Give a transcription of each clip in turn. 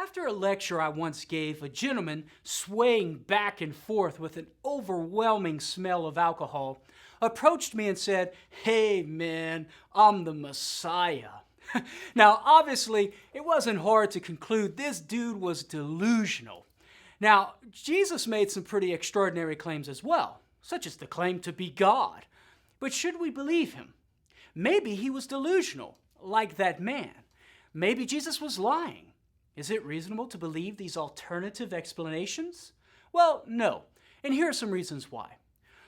After a lecture I once gave, a gentleman swaying back and forth with an overwhelming smell of alcohol approached me and said, "Hey man, I'm the Messiah." Now, obviously, it wasn't hard to conclude this dude was delusional. Now, Jesus made some pretty extraordinary claims as well, such as the claim to be God. But should we believe him? Maybe he was delusional, like that man. Maybe Jesus was lying. Is it reasonable to believe these alternative explanations? Well, no, and here are some reasons why.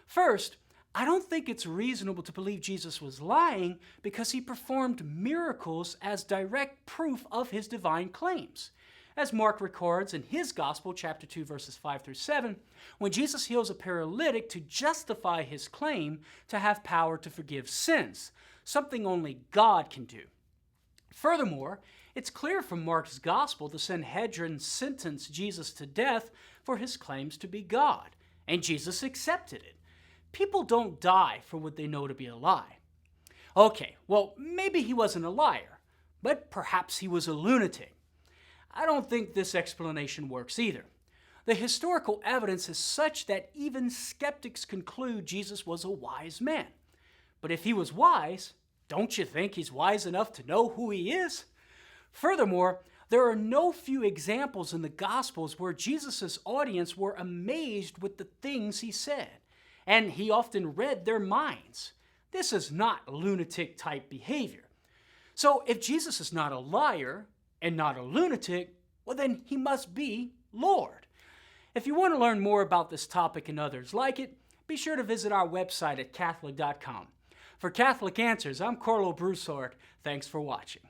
First, I don't think it's reasonable to believe Jesus was lying because he performed miracles as direct proof of his divine claims. As Mark records in his Gospel, chapter 2, verses 5 through 7, when Jesus heals a paralytic to justify his claim to have power to forgive sins, something only God can do. Furthermore, it's clear from Mark's Gospel the Sanhedrin sentenced Jesus to death for his claims to be God, and Jesus accepted it. People don't die for what they know to be a lie. Okay, well, maybe he wasn't a liar, but perhaps he was a lunatic. I don't think this explanation works either. The historical evidence is such that even skeptics conclude Jesus was a wise man. But if he was wise, don't you think he's wise enough to know who he is? Furthermore, there are no few examples in the Gospels where Jesus' audience were amazed with the things he said, and he often read their minds. This is not lunatic-type behavior. So if Jesus is not a liar and not a lunatic, well then he must be Lord. If you want to learn more about this topic and others like it, be sure to visit our website at Catholic.com. For Catholic Answers, I'm Karlo Broussard. Thanks for watching.